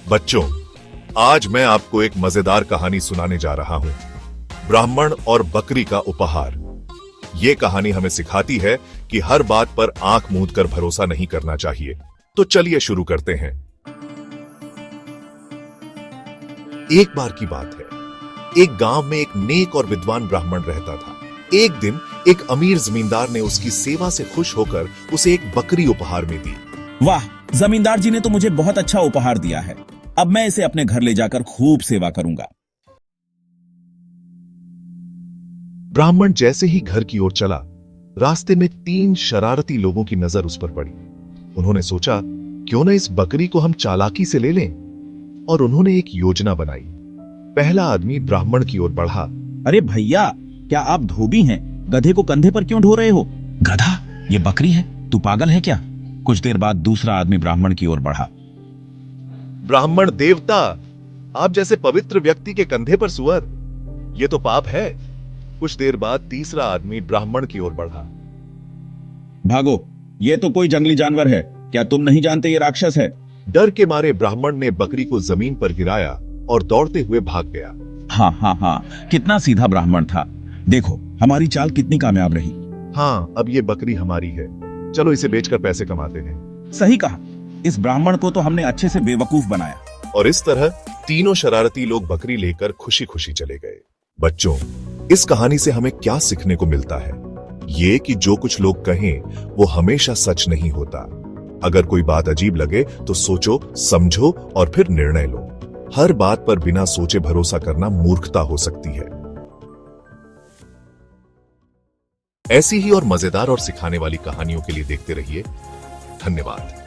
बच्चों, आज मैं आपको एक मजेदार कहानी सुनाने जा रहा हूं, ब्राह्मण और बकरी का उपहार। यह कहानी हमें सिखाती है कि हर बात पर आंख मूंद कर भरोसा नहीं करना चाहिए। तो चलिए शुरू करते हैं। एक बार की बात है, एक गांव में एक नेक और विद्वान ब्राह्मण रहता था। एक दिन एक अमीर जमींदार ने उसकी सेवा से खुश होकर उसे एक बकरी उपहार में दी। वाह, जमींदार जी ने तो मुझे बहुत अच्छा उपहार दिया है। अब मैं इसे अपने घर ले जाकर खूब सेवा करूंगा। ब्राह्मण जैसे ही घर की ओर चला, रास्ते में 3 शरारती लोगों की नजर उस पर पड़ी। उन्होंने सोचा, क्यों न इस बकरी को हम चालाकी से ले लें, और उन्होंने एक योजना बनाई। पहला आदमी ब्राह्मण की ओर बढ़ा। अरे भैया, क्या आप धोबी हैं? गधे को कंधे पर क्यों ढो रहे हो? गधा, ये बकरी है, तू पागल है क्या? कुछ देर बाद दूसरा आदमी ब्राह्मण की ओर बढ़ा। ब्राह्मण देवता, आप जैसे पवित्र व्यक्ति के कंधे पर सुअर, यह तो पाप है। कुछ देर बाद तीसरा आदमी ब्राह्मण की ओर बढ़ा। भागो, ये तो कोई जंगली जानवर है। क्या तुम नहीं जानते ये राक्षस है? डर के मारे ब्राह्मण ने बकरी को जमीन पर गिराया और दौड़ते हुए भाग गया। हाँ, कितना सीधा ब्राह्मण था। देखो, हमारी चाल कितनी कामयाब रही। हाँ, अब ये बकरी हमारी है। चलो इसे बेचकर पैसे कमाते हैं। सही कहा, इस ब्राह्मण को तो हमने अच्छे से बेवकूफ बनाया। और इस तरह तीनों शरारती लोग बकरी लेकर खुशी खुशी चले गए। बच्चों, इस कहानी से हमें क्या सीखने को मिलता है? ये कि जो कुछ लोग कहें वो हमेशा सच नहीं होता। अगर कोई बात अजीब लगे तो सोचो, समझो और फिर निर्णय लो। हर बात पर बिना सोचे भरोसा करना मूर्खता हो सकती है। ऐसी ही और मजेदार और सिखाने वाली कहानियों के लिए देखते रहिए। धन्यवाद।